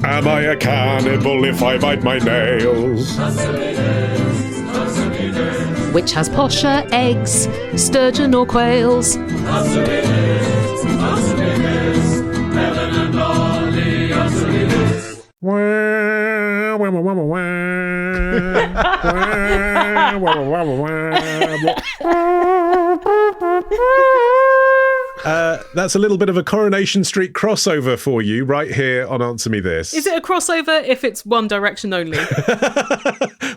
Am I a cannibal if I bite my nails? Which has posher, eggs, sturgeon or quails? That's a little bit of a Coronation Street crossover for you right here on Answer Me This. Is it a crossover if it's one direction only?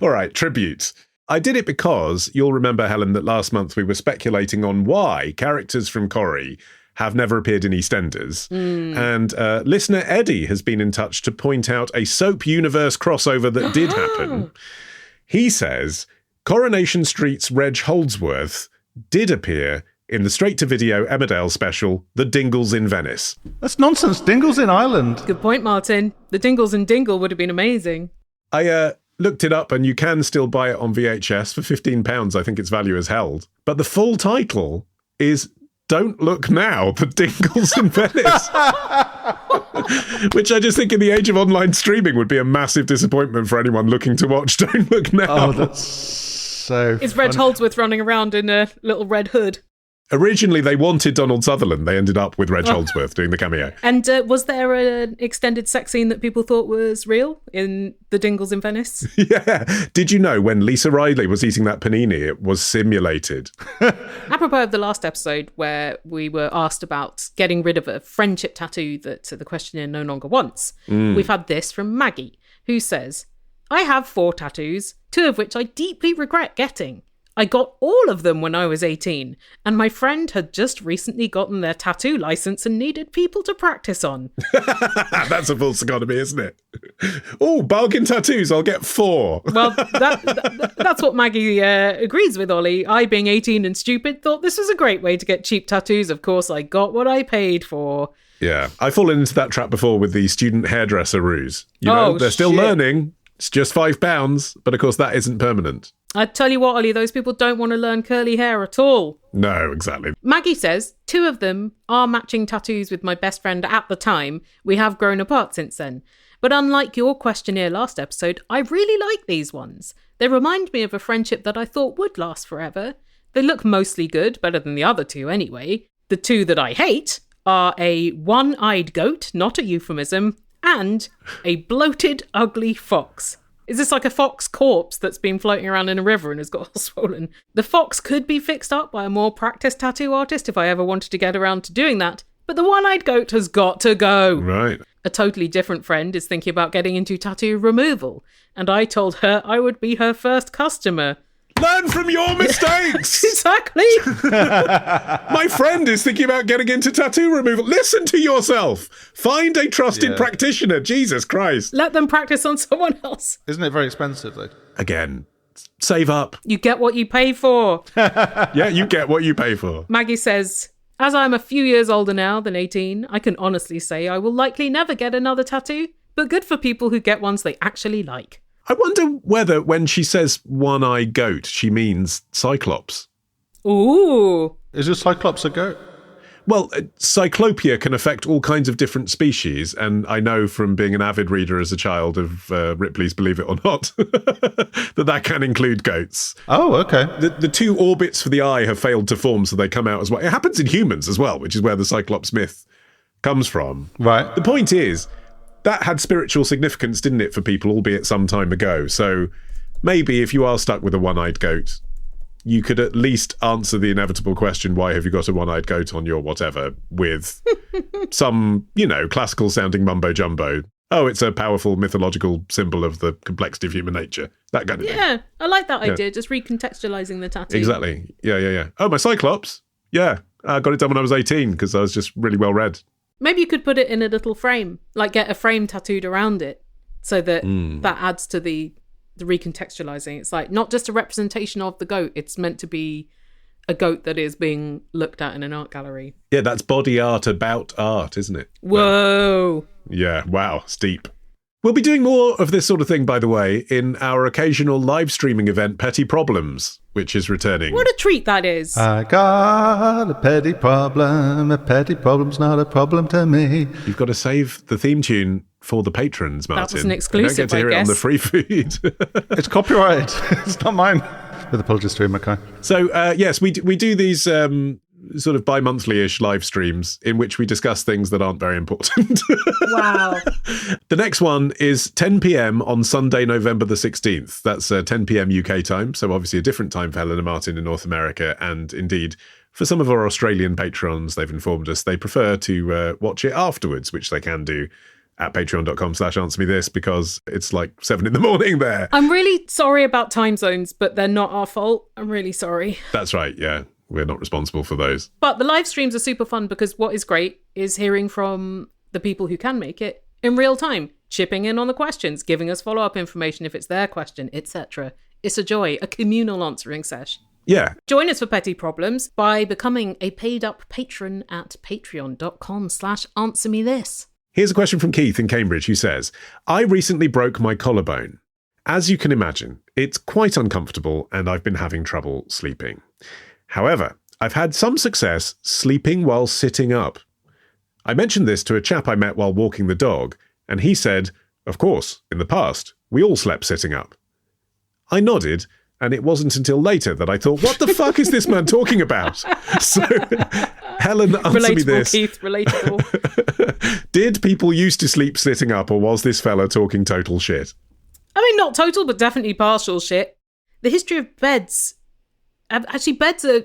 All right, tribute. I did it because you'll remember, Helen, that last month we were speculating on why characters from Corrie have never appeared in EastEnders. And listener Eddie has been in touch to point out a soap universe crossover that did happen. He says Coronation Street's Reg Holdsworth did appear in the straight-to-video Emmerdale special, The Dingles in Venice. That's nonsense. Dingles in Ireland. Good point, Martin. The Dingles in Dingle would have been amazing. I looked it up, and you can still buy it on VHS for £15. I think its value is held. But the full title is Don't Look Now, The Dingles in Venice. Which I just think in the age of online streaming would be a massive disappointment for anyone looking to watch Don't Look Now. Oh, that's so Is Reg Holdsworth running around in a little red hood? Originally, they wanted Donald Sutherland. They ended up with Reg Holdsworth doing the cameo. And was there an extended sex scene that people thought was real in The Dingles in Venice? Yeah. Did you know when Lisa Riley was eating that panini, it was simulated? Apropos of the last episode where we were asked about getting rid of a friendship tattoo that the questionnaire no longer wants, we've had this from Maggie, who says, I have 4 tattoos, 2 of which I deeply regret getting. I got all of them when I was 18, and my friend had just recently gotten their tattoo license and needed people to practice on. That's a false economy, isn't it? Oh, bargain tattoos, I'll get 4. Well, that's what Maggie agrees with, Ollie. I, being 18 and stupid, thought this was a great way to get cheap tattoos. Of course, I got what I paid for. Yeah, I've fallen into that trap before with the student hairdresser ruse. You know, they're still learning. It's just £5, but of course that isn't permanent. I tell you what, Ollie, those people don't want to learn curly hair at all. No, exactly. Maggie says 2 of them are matching tattoos with my best friend at the time. We have grown apart since then. But unlike your questionnaire last episode, I really like these ones. They remind me of a friendship that I thought would last forever. They look mostly good, better than the other 2 anyway. The 2 that I hate are a one-eyed goat, not a euphemism, and a bloated, ugly fox. Is this like a fox corpse that's been floating around in a river and has got all swollen? The fox could be fixed up by a more practiced tattoo artist if I ever wanted to get around to doing that, but the one-eyed goat has got to go. Right. A totally different friend is thinking about getting into tattoo removal, and I told her I would be her first customer. Learn from your mistakes! Exactly! My friend is thinking about getting into tattoo removal. Listen to yourself. Find a trusted practitioner. Jesus Christ. Let them practice on someone else. Isn't it very expensive, though? Again, save up. You get what you pay for. Yeah, you get what you pay for. Maggie says, as I'm a few years older now than 18, I can honestly say I will likely never get another tattoo, but good for people who get ones they actually like. I wonder whether when she says one-eyed goat, she means Cyclops. Ooh. Is a Cyclops a goat? Well, cyclopia can affect all kinds of different species, and I know from being an avid reader as a child of Ripley's Believe It or Not that can include goats. Oh, okay. The 2 orbits for the eye have failed to form, so they come out as well. It happens in humans as well, which is where the Cyclops myth comes from. Right. The point is, that had spiritual significance, didn't it, for people, albeit some time ago. So maybe if you are stuck with a one-eyed goat, you could at least answer the inevitable question, why have you got a one-eyed goat on your whatever, with some, classical sounding mumbo jumbo. Oh, it's a powerful mythological symbol of the complexity of human nature. That kind of thing. Yeah, I like that idea, just recontextualising the tattoo. Exactly. Yeah. Oh, my Cyclops? Yeah, I got it done when I was 18 because I was just really well read. Maybe you could put it in a little frame, like get a frame tattooed around it so that that adds to the recontextualizing. It's like not just a representation of the goat, it's meant to be a goat that is being looked at in an art gallery. Yeah, that's body art about art, isn't it? Whoa. Well, yeah, wow, steep. We'll be doing more of this sort of thing, by the way, in our occasional live streaming event, Petty Problems, which is returning. What a treat that is. I got a petty problem. A petty problem's not a problem to me. You've got to save the theme tune for the patrons, Martin. That was an exclusive, I don't get to hear it on the free feed. It's copyrighted. It's not mine. With apologies to him, okay. So, yes, we do these sort of bi-monthly-ish live streams in which we discuss things that aren't very important. Wow. The next one is 10 p.m. on Sunday, November the 16th. That's 10 p.m. UK time, so obviously a different time for Helen and Martin in North America, and indeed, for some of our Australian patrons, they've informed us they prefer to watch it afterwards, which they can do at patreon.com/answermethis, because it's like 7 a.m. there. I'm really sorry about time zones, but they're not our fault. I'm really sorry. That's right, yeah. We're not responsible for those. But the live streams are super fun because what is great is hearing from the people who can make it in real time, chipping in on the questions, giving us follow-up information if it's their question, etc. It's a joy, a communal answering sesh. Yeah. Join us for petty problems by becoming a paid-up patron at patreon.com/answermethis. Here's a question from Keith in Cambridge who says, I recently broke my collarbone. As you can imagine, it's quite uncomfortable and I've been having trouble sleeping. However, I've had some success sleeping while sitting up. I mentioned this to a chap I met while walking the dog, and he said, of course, in the past, we all slept sitting up. I nodded, and it wasn't until later that I thought, what the fuck is this man talking about? So, Helen, answer me this. Keith, relatable. Did people used to sleep sitting up, or was this fella talking total shit? I mean, not total, but definitely partial shit. The history of beds... Actually, beds are,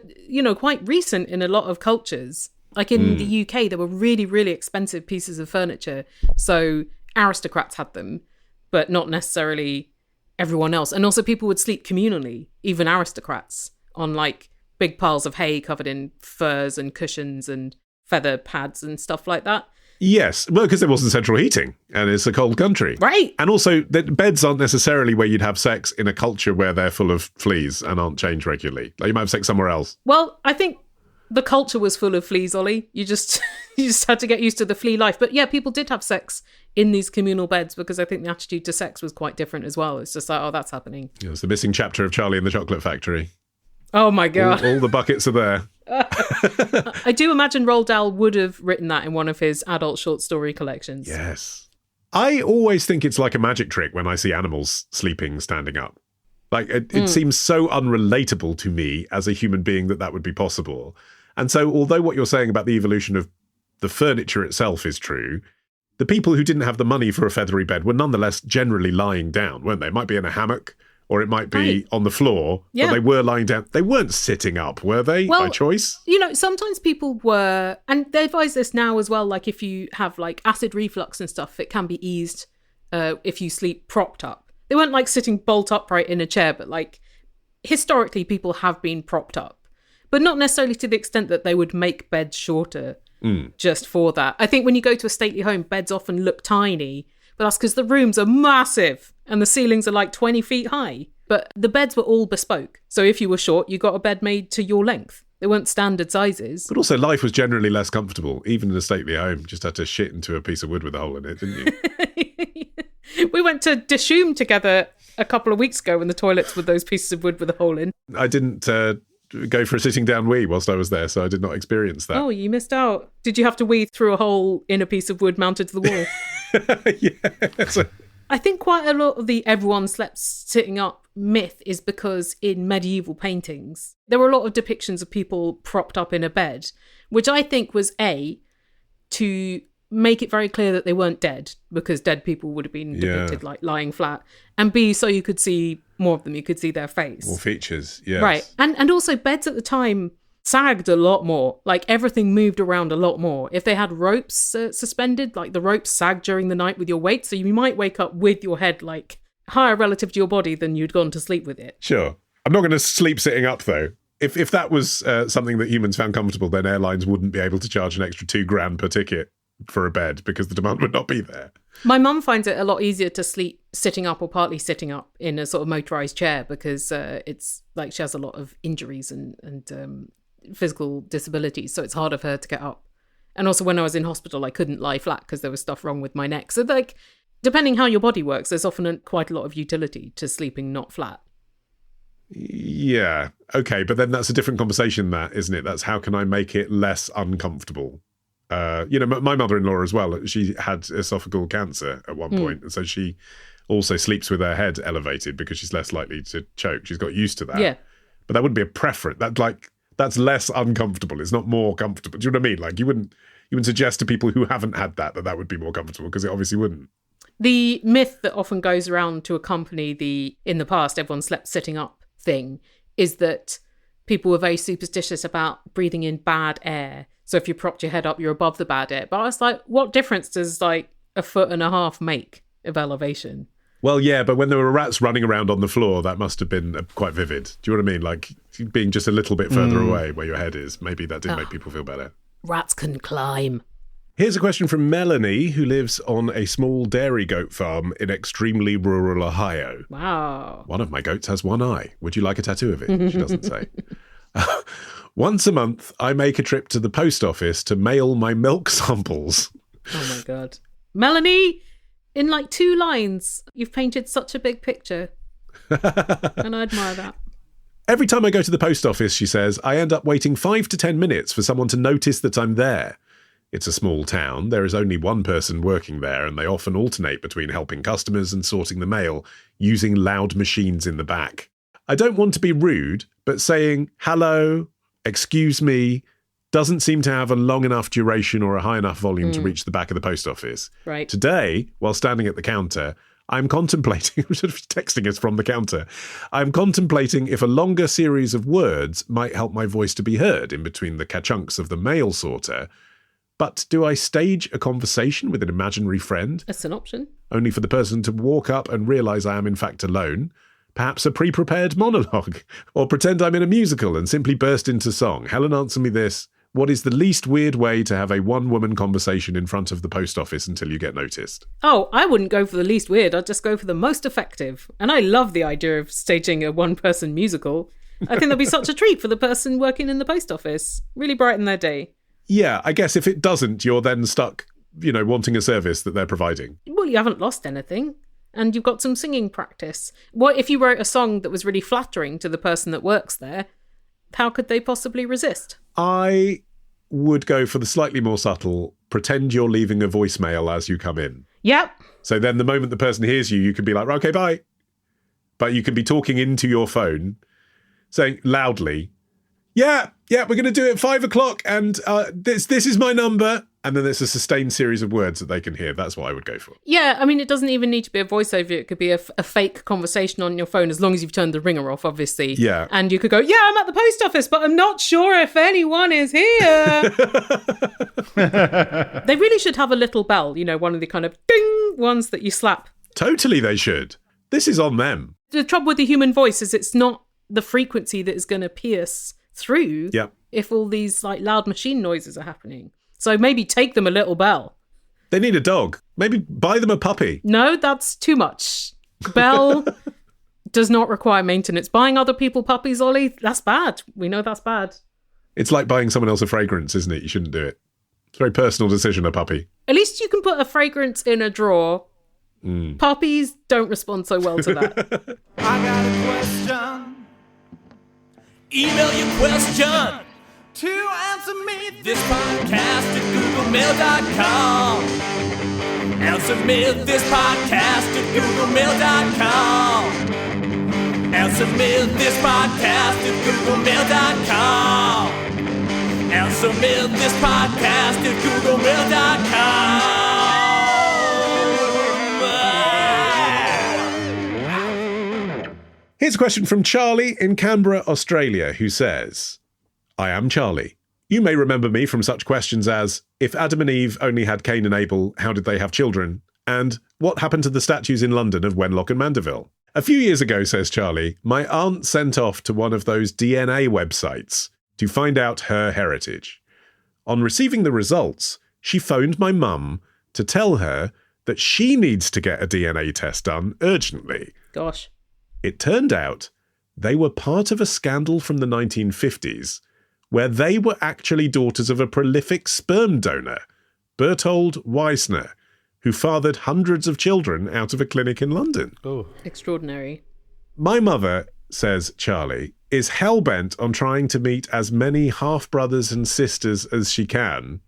quite recent in a lot of cultures. Like in the UK, there were really, really expensive pieces of furniture. So aristocrats had them, but not necessarily everyone else. And also people would sleep communally, even aristocrats, on like big piles of hay covered in furs and cushions and feather pads and stuff like that. Yes, well, because there wasn't central heating and it's a cold country. Right. And also, beds aren't necessarily where you'd have sex in a culture where they're full of fleas and aren't changed regularly. Like, you might have sex somewhere else. Well, I think the culture was full of fleas, Ollie. You just had to get used to the flea life. But yeah, people did have sex in these communal beds because I think the attitude to sex was quite different as well. It's just like, oh, that's happening. Yeah, it's the missing chapter of Charlie and the Chocolate Factory. Oh my God. All the buckets are there. I do imagine Roald Dahl would have written that in one of his adult short story collections. Yes. I always think it's like a magic trick when I see animals sleeping standing up. Like, it seems so unrelatable to me as a human being that would be possible. And so, although what you're saying about the evolution of the furniture itself is true, the people who didn't have the money for a feathery bed were nonetheless generally lying down, weren't they? It might be in a hammock, or it might be on the floor, but they were lying down. They weren't sitting up, were they, by choice? Sometimes people were, and they advise this now as well, like if you have like acid reflux and stuff, it can be eased if you sleep propped up. They weren't like sitting bolt upright in a chair, but like historically people have been propped up, but not necessarily to the extent that they would make beds shorter just for that. I think when you go to a stately home, beds often look tiny, but that's because the rooms are massive and the ceilings are like 20 feet high. But the beds were all bespoke. So if you were short, you got a bed made to your length. They weren't standard sizes. But also life was generally less comfortable, even in a stately home. Just had to shit into a piece of wood with a hole in it, didn't you? We went to Dishoom together a couple of weeks ago when the toilets were those pieces of wood with a hole in. I didn't go for a sitting down wee whilst I was there, so I did not experience that. Oh, you missed out. Did you have to wee through a hole in a piece of wood mounted to the wall? Yes. I think quite a lot of the everyone slept sitting up myth is because in medieval paintings, there were a lot of depictions of people propped up in a bed, which I think was to make it very clear that they weren't dead, because dead people would have been depicted like lying flat, and B, so you could see more of them, you could see their face. More features, yes. Right. And also beds at the time sagged a lot more. Like everything moved around a lot more. If they had ropes suspended, like the ropes sagged during the night with your weight, so you might wake up with your head like higher relative to your body than you'd gone to sleep with it. Sure. I'm not going to sleep sitting up though. If that was something that humans found comfortable, then airlines wouldn't be able to charge an extra $2,000 per ticket for a bed because the demand would not be there. My mum finds it a lot easier to sleep sitting up or partly sitting up in a sort of motorised chair because it's like she has a lot of injuries and physical disabilities, so it's harder for her to get up. And also when I was in hospital, I couldn't lie flat because there was stuff wrong with my neck. So like, depending how your body works, there's often quite a lot of utility to sleeping not flat. Yeah, okay, but then that's a different conversation, that, isn't it? That's how can I make it less uncomfortable? My mother-in-law as well, she had esophageal cancer at one point, and so she also sleeps with her head elevated because she's less likely to choke. She's got used to that. Yeah. But that wouldn't be a preference. That's less uncomfortable. It's not more comfortable. Do you know what I mean? Like you wouldn't suggest to people who haven't had that would be more comfortable, because it obviously wouldn't. The myth that often goes around to accompany the, in the past, everyone slept sitting up thing, is that people were very superstitious about breathing in bad air. So if you propped your head up, you're above the bad air. But I was like, what difference does like 1.5 feet make of elevation? Well, yeah, but when there were rats running around on the floor, that must have been quite vivid. Do you know what I mean? Like being just a little bit further away where your head is. Maybe that did make people feel better. Rats can climb. Here's a question from Melanie, who lives on a small dairy goat farm in extremely rural Ohio. Wow. One of my goats has one eye. Would you like a tattoo of it? She doesn't say. Once a month, I make a trip to the post office to mail my milk samples. Oh my God. Melanie, in like 2 lines, you've painted such a big picture. And I admire that. Every time I go to the post office, she says, I end up waiting 5 to 10 minutes for someone to notice that I'm there. It's a small town. There is only one person working there, and they often alternate between helping customers and sorting the mail, using loud machines in the back. I don't want to be rude, but saying hello, excuse me, doesn't seem to have a long enough duration or a high enough volume to reach the back of the post office. Right. Today, while standing at the counter, I'm contemplating, I'm sort of texting us from the counter, I'm contemplating if a longer series of words might help my voice to be heard in between the ka-chunks of the mail sorter. But do I stage a conversation with an imaginary friend? That's an option. Only for the person to walk up and realise I am in fact alone? Perhaps a pre-prepared monologue? Or pretend I'm in a musical and simply burst into song? Helen, answer me this. What is the least weird way to have a one-woman conversation in front of the post office until you get noticed? Oh, I wouldn't go for the least weird. I'd just go for the most effective. And I love the idea of staging a one-person musical. I think that'd be such a treat for the person working in the post office. Really brighten their day. Yeah, I guess if it doesn't, you're then stuck, wanting a service that they're providing. Well, you haven't lost anything. And you've got some singing practice. What if you wrote a song that was really flattering to the person that works there? How could they possibly resist? I would go for the slightly more subtle, pretend you're leaving a voicemail as you come in. Yep. So then the moment the person hears you, you can be like, okay, bye. But you can be talking into your phone, saying loudly, yeah, we're going to do it at 5 o'clock, and this is my number. And then there's a sustained series of words that they can hear. That's what I would go for. Yeah, I mean, it doesn't even need to be a voiceover. It could be a fake conversation on your phone, as long as you've turned the ringer off, obviously. Yeah. And you could go, yeah, I'm at the post office, but I'm not sure if anyone is here. They really should have a little bell, one of the kind of ding ones that you slap. Totally, they should. This is on them. The trouble with the human voice is it's not the frequency that is going to pierce through if all these like loud machine noises are happening. So maybe take them a little bell. They need a dog. Maybe buy them a puppy. No, that's too much. Bell does not require maintenance. Buying other people puppies, Ollie, that's bad. We know that's bad. It's like buying someone else a fragrance, isn't it? You shouldn't do it. It's a very personal decision, a puppy. At least you can put a fragrance in a drawer. Puppies don't respond so well to that. I got a question. Email your question to answer me this podcast at googlemail.com. Answer me this podcast at googlemail.com. Answer me this podcast at googlemail.com. Answer me this podcast at googlemail.com. Here's a question from Charlie in Canberra, Australia, who says, I am Charlie. You may remember me from such questions as, if Adam and Eve only had Cain and Abel, how did they have children? And what happened to the statues in London of Wenlock and Mandeville? A few years ago, says Charlie, my aunt sent off to one of those DNA websites to find out her heritage. On receiving the results, she phoned my mum to tell her that she needs to get a DNA test done urgently. Gosh. It turned out they were part of a scandal from the 1950s where they were actually daughters of a prolific sperm donor, Berthold Weissner, who fathered hundreds of children out of a clinic in London. Oh. Extraordinary. My mother, says Charlie, is hell-bent on trying to meet as many half-brothers and sisters as she can.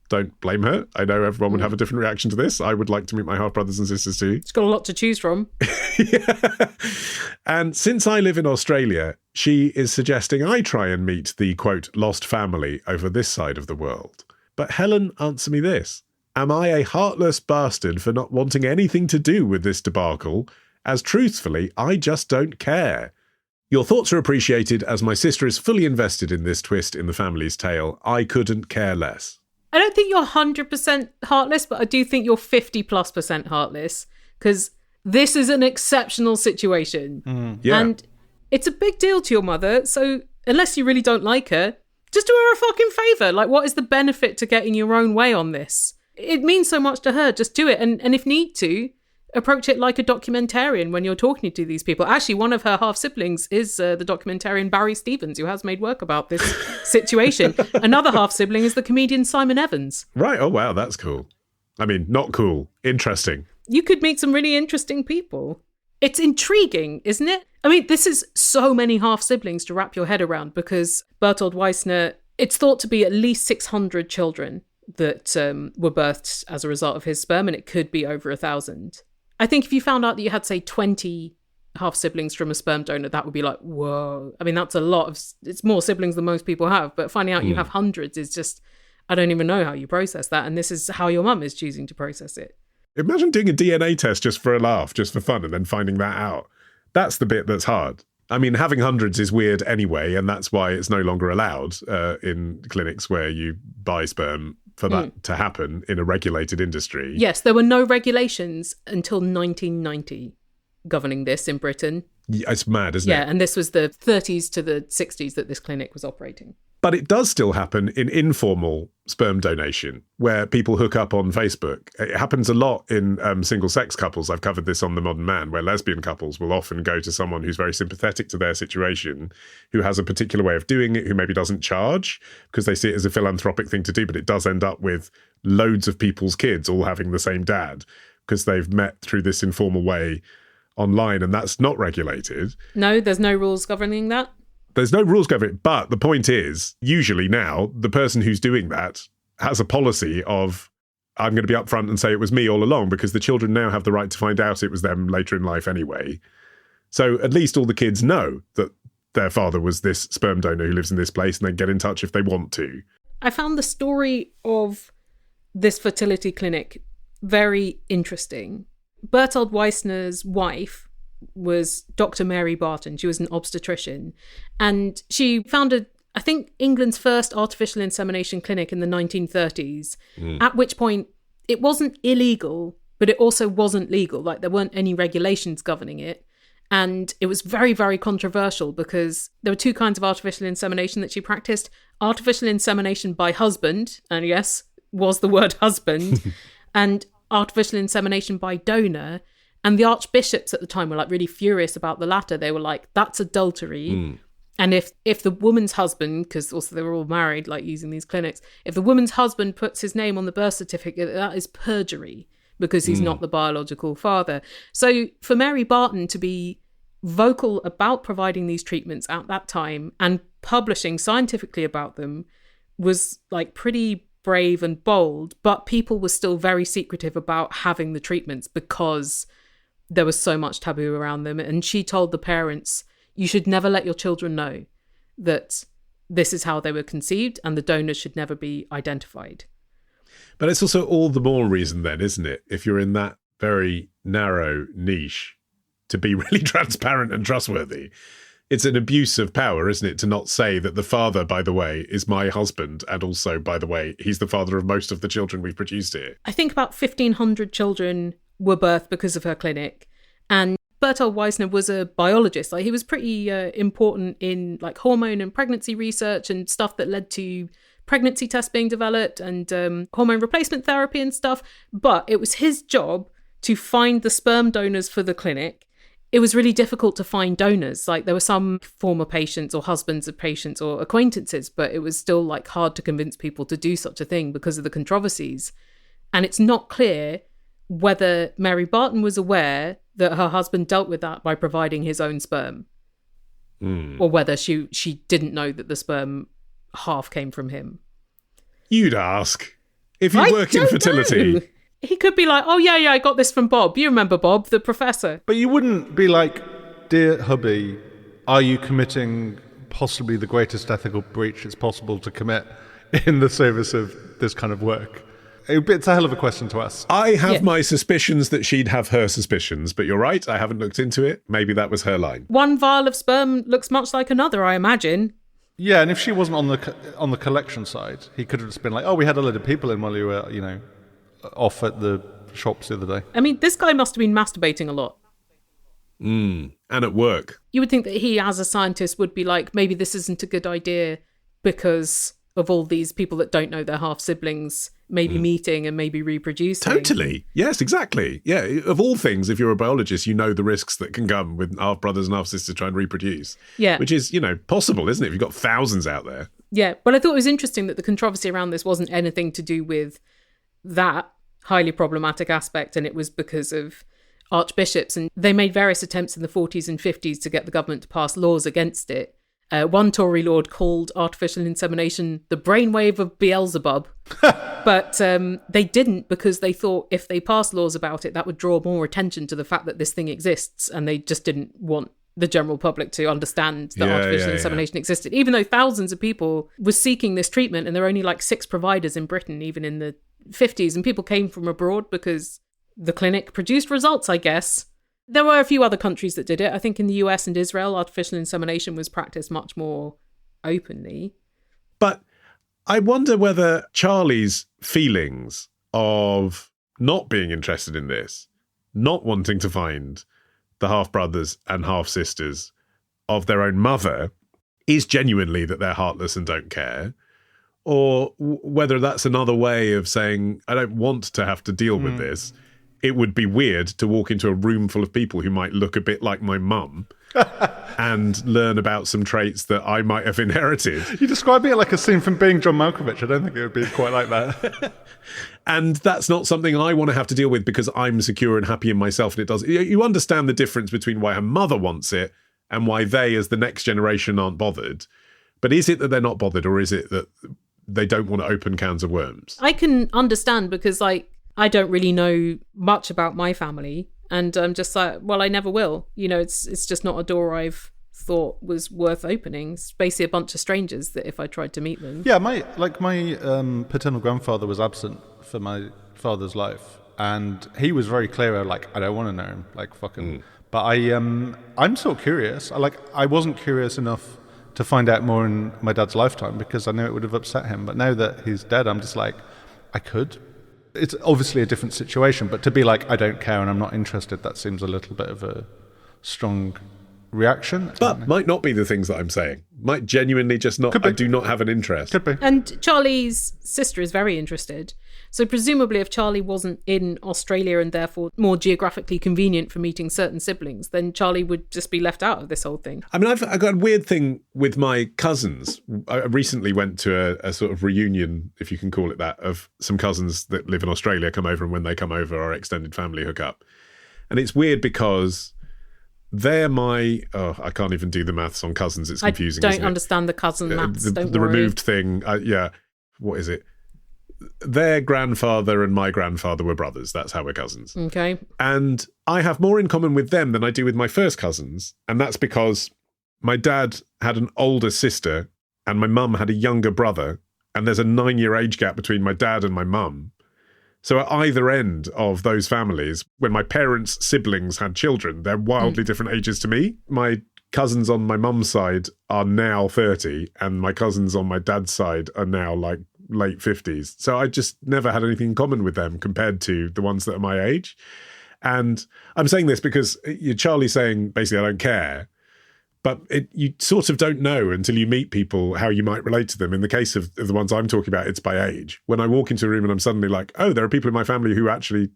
don't blame her. I know everyone would have a different reaction to this. I would like to meet my half-brothers and sisters too. She's got a lot to choose from. Yeah. And since I live in Australia, she is suggesting I try and meet the, quote, lost family over this side of the world. But Helen, answer me this. Am I a heartless bastard for not wanting anything to do with this debacle? As truthfully, I just don't care. Your thoughts are appreciated as my sister is fully invested in this twist in the family's tale. I couldn't care less. I don't think you're 100% heartless, but I do think you're 50+% heartless, because this is an exceptional situation. Yeah. And it's a big deal to your mother, so unless you really don't like her, just do her a fucking favour. Like, what is the benefit to getting your own way on this? It means so much to her. Just do it. And if need to, approach it like a documentarian when you're talking to these people. Actually, one of her half-siblings is the documentarian Barry Stevens, who has made work about this situation. Another half-sibling is the comedian Simon Evans. Right. Oh, wow. That's cool. I mean, not cool. Interesting. You could meet some really interesting people. It's intriguing, isn't it? I mean, this is so many half-siblings to wrap your head around, because Bertold Weissner, it's thought to be at least 600 children that were birthed as a result of his sperm, and it could be over 1,000. I think if you found out that you had, say, 20 half-siblings from a sperm donor, that would be like, whoa. I mean, that's a lot of... It's more siblings than most people have, but finding out you have hundreds is just... I don't even know how you process that, and this is how your mum is choosing to process it. Imagine doing a DNA test just for a laugh, just for fun, and then finding that out. That's the bit that's hard. I mean, having hundreds is weird anyway, and that's why it's no longer allowed in clinics where you buy sperm for that to happen in a regulated industry. Yes, there were no regulations until 1990 governing this in Britain. Yeah, it's mad, isn't it? Yeah, and this was the 30s to the 60s that this clinic was operating. But it does still happen in informal sperm donation, where people hook up on Facebook. It happens a lot in single-sex couples. I've covered this on The Modern Man, where lesbian couples will often go to someone who's very sympathetic to their situation, who has a particular way of doing it, who maybe doesn't charge, because they see it as a philanthropic thing to do, but it does end up with loads of people's kids all having the same dad, because they've met through this informal way online, and that's not regulated. No, there's no rules governing that. There's no rules governing it, but the point is, usually now, the person who's doing that has a policy of, I'm going to be upfront and say it was me all along, because the children now have the right to find out it was them later in life anyway. So at least all the kids know that their father was this sperm donor who lives in this place, and they get in touch if they want to. I found the story of this fertility clinic very interesting. Bertold Weissner's wife was Dr. Mary Barton. She was an obstetrician, and she founded, I think, England's first artificial insemination clinic in the 1930s, at which point it wasn't illegal, but it also wasn't legal. Like, there weren't any regulations governing it. And it was very, very controversial, because there were two kinds of artificial insemination that she practiced. Artificial insemination by husband, and yes, was the word husband, and artificial insemination by donor. And the archbishops at the time were like really furious about the latter. They were like, that's adultery. And if the woman's husband, because also they were all married, like using these clinics, if the woman's husband puts his name on the birth certificate, that is perjury, because he's not the biological father. So for Mary Barton to be vocal about providing these treatments at that time and publishing scientifically about them was like pretty brave and bold, but people were still very secretive about having the treatments because there was so much taboo around them. And she told the parents, you should never let your children know that this is how they were conceived, and the donors should never be identified. But it's also all the more reason then, isn't it, if you're in that very narrow niche, to be really transparent and trustworthy. It's an abuse of power, isn't it, to not say that the father, by the way, is my husband, and also, by the way, he's the father of most of the children we've produced here. I think about 1,500 children were birthed because of her clinic. And Bertold Weissner was a biologist. Like, he was pretty important in like hormone and pregnancy research and stuff that led to pregnancy tests being developed and hormone replacement therapy and stuff. But it was his job to find the sperm donors for the clinic. It was really difficult to find donors. Like, there were some former patients or husbands of patients or acquaintances, but it was still like hard to convince people to do such a thing because of the controversies. And it's not clear whether Mary Barton was aware that her husband dealt with that by providing his own sperm, or whether she didn't know that the sperm half came from him. You'd ask. If you work in fertility. Know. He could be like, oh, yeah, I got this from Bob. You remember Bob, the professor. But you wouldn't be like, dear hubby, are you committing possibly the greatest ethical breach it's possible to commit in the service of this kind of work? It's a hell of a question to ask. I have my suspicions that she'd have her suspicions, but you're right, I haven't looked into it. Maybe that was her line. One vial of sperm looks much like another, I imagine. Yeah, and if she wasn't on the collection side, he could have just been like, oh, we had a load of people in while you were, off at the shops the other day. I mean, this guy must have been masturbating a lot. And at work. You would think that he, as a scientist, would be like, maybe this isn't a good idea because of all these people that don't know their half-siblings maybe meeting and maybe reproducing. Totally. Yes, exactly. Yeah, of all things, if you're a biologist, you know the risks that can come with half-brothers and half-sisters trying to reproduce. Yeah. Which is, possible, isn't it? If you've got thousands out there. Yeah, but I thought it was interesting that the controversy around this wasn't anything to do with that highly problematic aspect, and it was because of archbishops, and they made various attempts in the 40s and 50s to get the government to pass laws against it. One Tory lord called artificial insemination the brainwave of Beelzebub, but they didn't, because they thought if they passed laws about it, that would draw more attention to the fact that this thing exists, and they just didn't want the general public to understand that artificial insemination existed, even though thousands of people were seeking this treatment, and there were only like 6 providers in Britain, even in the 50s, and people came from abroad because the clinic produced results, I guess. There were a few other countries that did it. I think in the US and Israel, artificial insemination was practiced much more openly. But I wonder whether Charlie's feelings of not being interested in this, not wanting to find the half-brothers and half-sisters of their own mother, is genuinely that they're heartless and don't care, or whether that's another way of saying, I don't want to have to deal with this. It would be weird to walk into a room full of people who might look a bit like my mum and learn about some traits that I might have inherited. You describe it like a scene from Being John Malkovich. I don't think it would be quite like that. And that's not something I want to have to deal with because I'm secure and happy in myself, and it does. You understand the difference between why her mother wants it and why they, as the next generation, aren't bothered. But is it that they're not bothered, or is it that they don't want to open cans of worms? I can understand, because I don't really know much about my family, and I'm just like, well, I never will. It's just not a door I've thought was worth opening. It's basically a bunch of strangers that if I tried to meet them. Yeah, my paternal grandfather was absent for my father's life, and he was very clear, like, I don't want to know him, like, fucking. But I'm still curious. I wasn't curious enough to find out more in my dad's lifetime because I knew it would have upset him. But now that he's dead, I'm just like, I could. It's obviously a different situation, but to be like, I don't care and I'm not interested, that seems a little bit of a strong reaction. But might not be the things that I'm saying. Might genuinely just not, I do not have an interest. Could be. And Charlie's sister is very interested. So presumably if Charlie wasn't in Australia and therefore more geographically convenient for meeting certain siblings, then Charlie would just be left out of this whole thing. I mean, I've got a weird thing with my cousins. I recently went to a sort of reunion, if you can call it that, of some cousins that live in Australia come over, and when they come over, our extended family hook up. And it's weird because they're I can't even do the maths on cousins. It's confusing. I don't understand the cousin maths. The removed thing. What is it? Their grandfather and my grandfather were brothers. That's how we're cousins. Okay. And I have more in common with them than I do with my first cousins. And that's because my dad had an older sister and my mum had a younger brother. And there's a 9-year age gap between my dad and my mum. So at either end of those families, when my parents' siblings had children, they're wildly different ages to me. My cousins on my mum's side are now 30, and my cousins on my dad's side are now like late 50s. So I just never had anything in common with them compared to the ones that are my age. And I'm saying this because Charlie's saying basically I don't care. But you sort of don't know until you meet people how you might relate to them. In the case of the ones I'm talking about, it's by age. When I walk into a room and I'm suddenly like, oh, there are people in my family who actually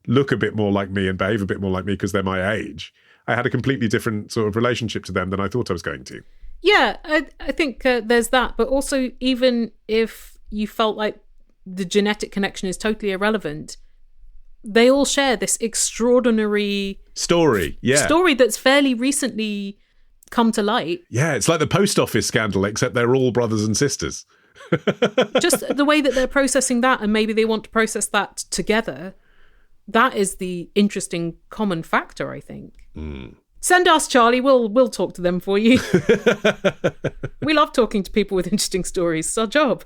look a bit more like me and behave a bit more like me because they're my age. I had a completely different sort of relationship to them than I thought I was going to. Yeah, I think there's that. But also, even if you felt like the genetic connection is totally irrelevant, they all share this extraordinary story that's fairly recently come to light. Yeah, it's like the post office scandal, except they're all brothers and sisters. Just the way that they're processing that, and maybe they want to process that together. That is the interesting common factor, I think. Send us, Charlie. We'll talk to them for you. We love talking to people with interesting stories. It's our job.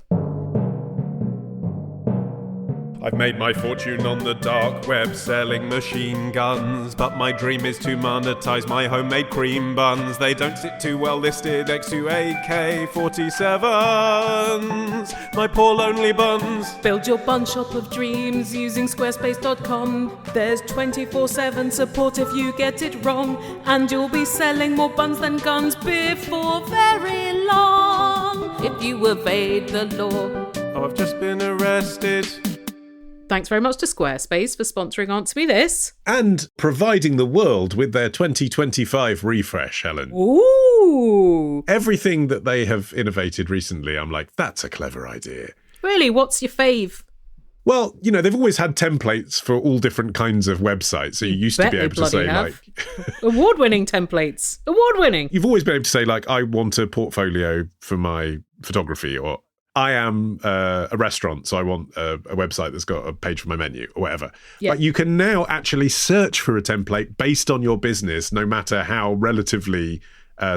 I've made my fortune on the dark web selling machine guns, but my dream is to monetize my homemade cream buns. They don't sit too well listed next to AK-47s, my poor lonely buns. Build your bun shop of dreams using squarespace.com. There's 24/7 support if you get it wrong, and you'll be selling more buns than guns before very long, if you evade the law. Oh, I've just been arrested. Thanks very much to Squarespace for sponsoring Answer Me This. And providing the world with their 2025 refresh, Helen. Ooh. Everything that they have innovated recently, I'm like, that's a clever idea. Really? What's your fave? Well, you know, they've always had templates for all different kinds of websites. So you used to be able to say, like... Award-winning templates. Award-winning. You've always been able to say, like, I want a portfolio for my photography, or I am a restaurant, so I want a website that's got a page for my menu, or whatever. Yeah. But you can now actually search for a template based on your business, no matter how relatively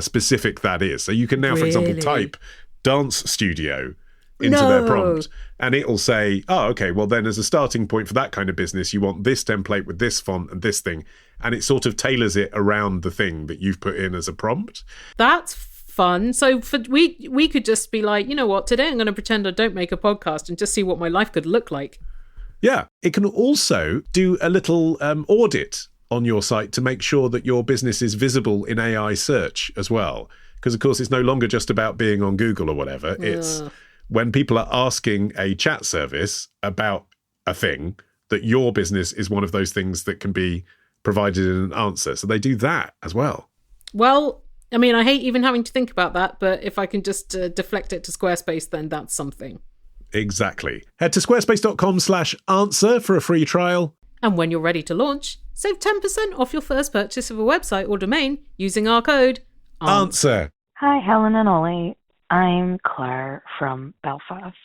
specific that is. So you can now, for example, type dance studio into their prompt, and it'll say, oh, okay, well then as a starting point for that kind of business, you want this template with this font and this thing, and it sort of tailors it around the thing that you've put in as a prompt. That's fun. So we could just be like, you know what, today I'm going to pretend I don't make a podcast and just see what my life could look like. Yeah, it can also do a little audit on your site to make sure that your business is visible in AI search as well, because of course it's no longer just about being on Google or whatever. It's when people are asking a chat service about a thing, that your business is one of those things that can be provided in an answer. So they do that as well. Well, I mean, I hate even having to think about that, but if I can just deflect it to Squarespace, then that's something. Exactly. Head to squarespace.com/answer for a free trial. And when you're ready to launch, save 10% off your first purchase of a website or domain using our code ANSWER. Hi, Helen and Ollie. I'm Claire from Belfast.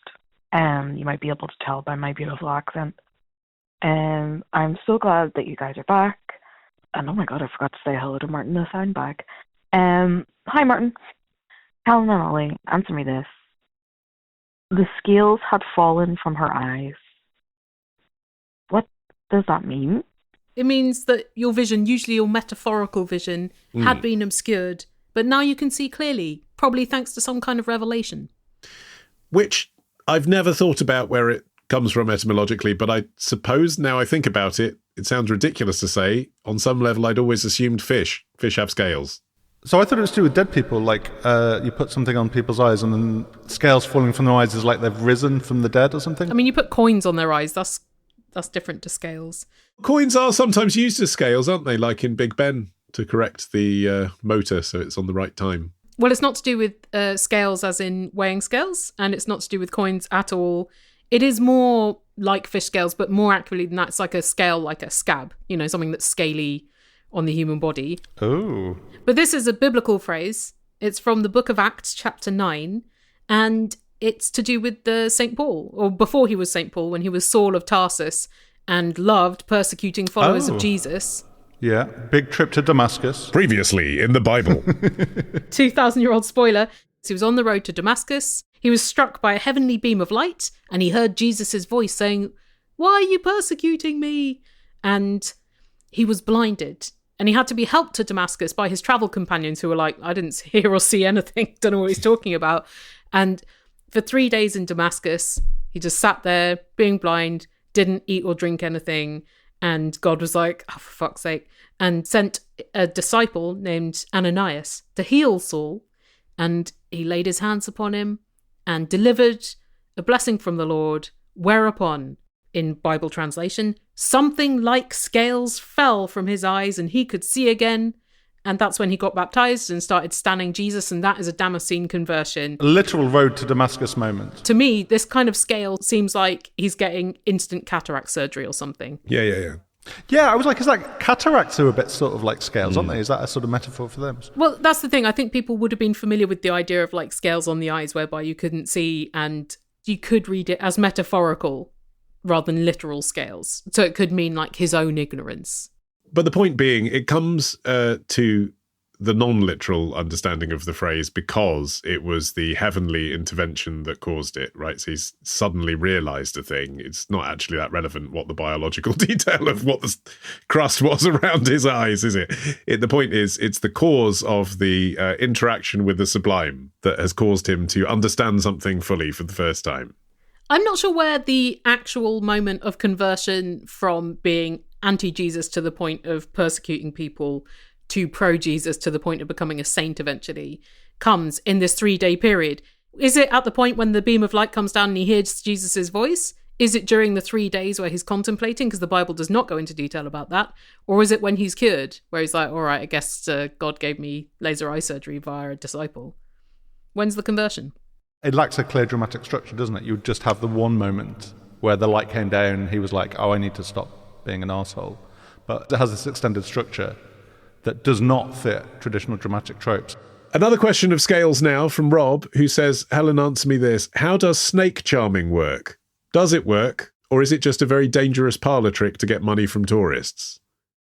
You might be able to tell by my beautiful accent. I'm so glad that you guys are back. And oh my god, I forgot to say hello to Martin the soundbag. Hi Martin. Helen and Ollie, answer me this. The scales had fallen from her eyes. What does that mean? It means that your vision, usually your metaphorical vision, had been obscured, but now you can see clearly, probably thanks to some kind of revelation. Which I've never thought about where it comes from etymologically, but I suppose now I think about it, it sounds ridiculous to say. On some level, I'd always assumed fish have scales. So I thought it was to do with dead people, like you put something on people's eyes and then scales falling from their eyes is like they've risen from the dead or something? I mean, you put coins on their eyes, that's different to scales. Coins are sometimes used as scales, aren't they? Like in Big Ben, to correct the motor so it's on the right time. Well, it's not to do with scales as in weighing scales, and it's not to do with coins at all. It is more like fish scales, but more accurately than that, it's like a scale, like a scab, you know, something that's scaly on the human body. Oh. But this is a biblical phrase. It's from the book of Acts, chapter 9, and it's to do with the St. Paul, or before he was St. Paul, when he was Saul of Tarsus and loved persecuting followers of Jesus. Yeah, big trip to Damascus. Previously in the Bible. 2,000-year-old spoiler. He was on the road to Damascus. He was struck by a heavenly beam of light, and he heard Jesus' voice saying, "Why are you persecuting me?" And he was blinded. And he had to be helped to Damascus by his travel companions who were like, I didn't hear or see anything. Don't know what he's talking about. And for 3 days in Damascus, he just sat there being blind, didn't eat or drink anything. And God was like, oh, for fuck's sake, and sent a disciple named Ananias to heal Saul. And he laid his hands upon him and delivered a blessing from the Lord, whereupon, in Bible translation, something like scales fell from his eyes and he could see again. And that's when he got baptized and started standing Jesus, and that is a Damascene conversion. A literal road to Damascus moment. To me, this kind of scale seems like he's getting instant cataract surgery or something. Yeah. Yeah, I was like, it's like cataracts are a bit sort of like scales, aren't they? Is that a sort of metaphor for them? Well, that's the thing. I think people would have been familiar with the idea of like scales on the eyes whereby you couldn't see, and you could read it as metaphorical rather than literal scales. So it could mean like his own ignorance. But the point being, it comes to the non-literal understanding of the phrase because it was the heavenly intervention that caused it, right? So he's suddenly realised a thing. It's not actually that relevant what the biological detail of what the crust was around his eyes, is it? The point is, it's the cause of the interaction with the sublime that has caused him to understand something fully for the first time. I'm not sure where the actual moment of conversion from being anti-Jesus to the point of persecuting people to pro-Jesus to the point of becoming a saint eventually comes in this 3-day period. Is it at the point when the beam of light comes down and he hears Jesus' voice? Is it during the 3 days where he's contemplating? Because the Bible does not go into detail about that. Or is it when he's cured, where he's like, all right, I guess God gave me laser eye surgery via a disciple. When's the conversion? It lacks a clear dramatic structure, doesn't it? You would just have the one moment where the light came down and he was like, oh, I need to stop being an arsehole. But it has this extended structure that does not fit traditional dramatic tropes. Another question of scales now from Rob, who says, Helen, answer me this. How does snake charming work? Does it work, or is it just a very dangerous parlour trick to get money from tourists?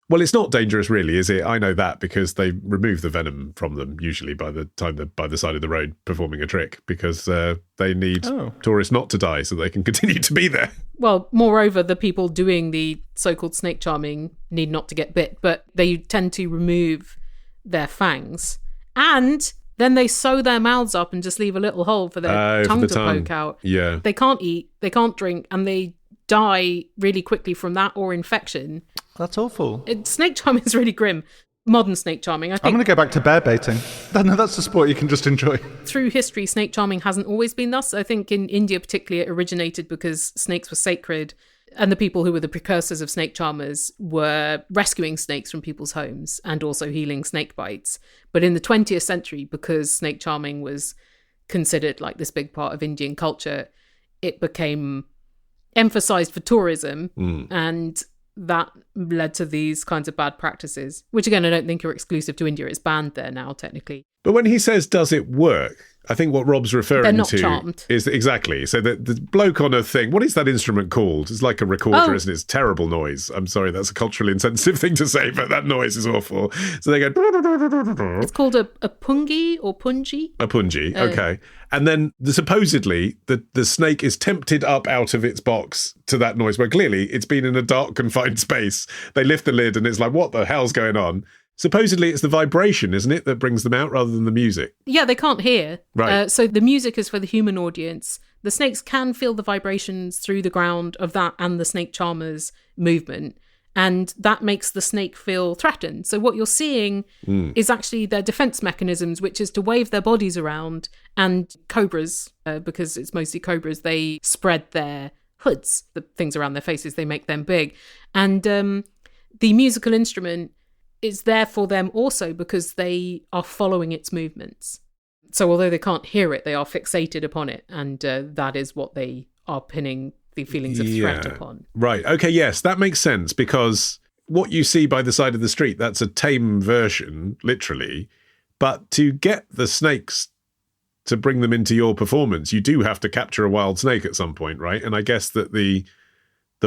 Well, it's not dangerous really, is it? I know that because they remove the venom from them usually by the time they're by the side of the road performing a trick, because they need tourists not to die so they can continue to be there. Well, moreover, the people doing the so-called snake charming need not to get bit, but they tend to remove their fangs. And then they sew their mouths up and just leave a little hole for their tongue to poke out. Yeah. They can't eat, they can't drink, and they die really quickly from that or infection. That's awful. Snake charming is really grim. Modern snake charming, I think. I'm going to go back to bear baiting. No, that's a sport you can just enjoy. Through history, snake charming hasn't always been thus. I think in India particularly, it originated because snakes were sacred, and the people who were the precursors of snake charmers were rescuing snakes from people's homes and also healing snake bites. But in the 20th century, because snake charming was considered like this big part of Indian culture, it became emphasized for tourism, and that led to these kinds of bad practices, which again, I don't think are exclusive to India. It's banned there now, technically. But when he says, does it work? I think what Rob's referring They're not to charmed. is exactly. So the bloke on a thing, what is that instrument called? It's like a recorder, isn't it? It's terrible noise. I'm sorry, that's a culturally insensitive thing to say, but that noise is awful. So they go... It's called a pungi or punji. A punji, okay. And then supposedly the snake is tempted up out of its box to that noise, where clearly it's been in a dark, confined space. They lift the lid and it's like, what the hell's going on? Supposedly it's the vibration, isn't it, that brings them out rather than the music? Yeah, they can't hear. Right. So the music is for the human audience. The snakes can feel the vibrations through the ground of that and the snake charmer's movement. And that makes the snake feel threatened. So what you're seeing is actually their defense mechanisms, which is to wave their bodies around. And cobras, because it's mostly cobras, they spread their hoods, the things around their faces, they make them big. And the musical instrument is there for them also because they are following its movements. So although they can't hear it, they are fixated upon it. And that is what they are pinning the feelings of threat upon. Right. Okay, yes, that makes sense, because what you see by the side of the street, that's a tame version, literally. But to get the snakes to bring them into your performance, you do have to capture a wild snake at some point, right? And I guess that the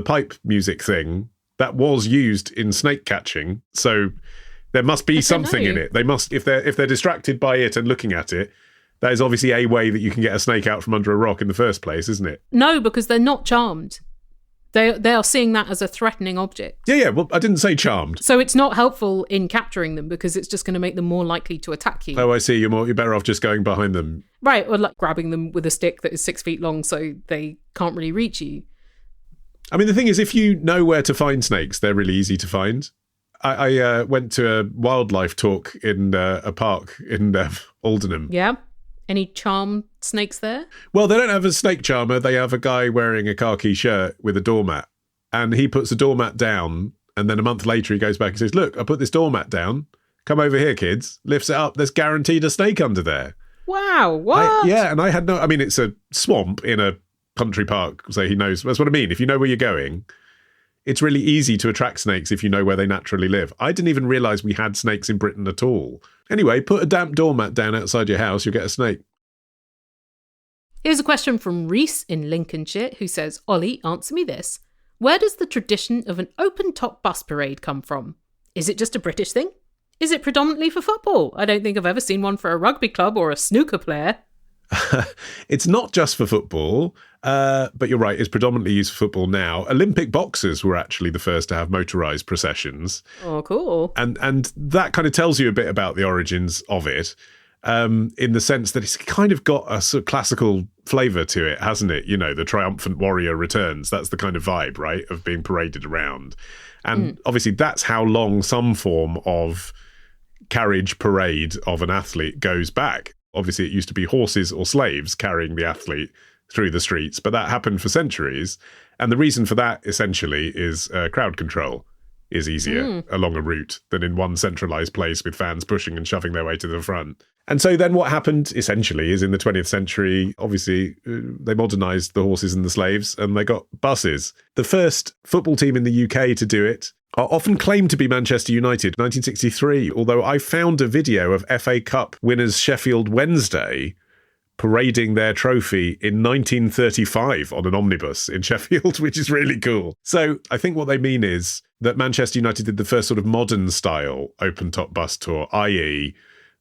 pipe music thing, that was used in snake catching, so there must be something in it. They must, if they're distracted by it and looking at it, that is obviously a way that you can get a snake out from under a rock in the first place, isn't it? No, because they're not charmed. They are seeing that as a threatening object. Yeah. Well, I didn't say charmed. So it's not helpful in capturing them because it's just going to make them more likely to attack you. Oh, I see. You're better off just going behind them. Right, or like grabbing them with a stick that is 6 feet long so they can't really reach you. I mean, the thing is, if you know where to find snakes, they're really easy to find. I went to a wildlife talk in a park in Aldenham. Yeah? Any charmed snakes there? Well, they don't have a snake charmer. They have a guy wearing a khaki shirt with a doormat. And he puts the doormat down, and then a month later he goes back and says, look, I put this doormat down. Come over here, kids. Lifts it up. There's guaranteed a snake under there. Wow, what? And I had I mean, it's a swamp in a country park, so he knows. That's what I mean. If you know where you're going, it's really easy to attract snakes if you know where they naturally live. I didn't even realise we had snakes in Britain at all. Anyway, put a damp doormat down outside your house, you'll get a snake. Here's a question from Reese in Lincolnshire, who says, Ollie, answer me this. Where does the tradition of an open-top bus parade come from? Is it just a British thing? Is it predominantly for football? I don't think I've ever seen one for a rugby club or a snooker player. It's not just for football, but you're right, it's predominantly used for football now. Olympic boxers were actually the first to have motorised processions. Oh, cool. And that kind of tells you a bit about the origins of it, in the sense that it's kind of got a sort of classical flavour to it, hasn't it? You know, the triumphant warrior returns. That's the kind of vibe, right, of being paraded around. And obviously that's how long some form of carriage parade of an athlete goes back. Obviously, it used to be horses or slaves carrying the athlete through the streets, but that happened for centuries. And the reason for that, essentially, is crowd control is easier along a route than in one centralised place with fans pushing and shoving their way to the front. And so then what happened, essentially, is in the 20th century, obviously, they modernised the horses and the slaves, and they got buses. The first football team in the UK to do it are often claimed to be Manchester United, 1963, although I found a video of FA Cup winners Sheffield Wednesday parading their trophy in 1935 on an omnibus in Sheffield, which is really cool. So I think what they mean is that Manchester United did the first sort of modern style open-top bus tour, i.e.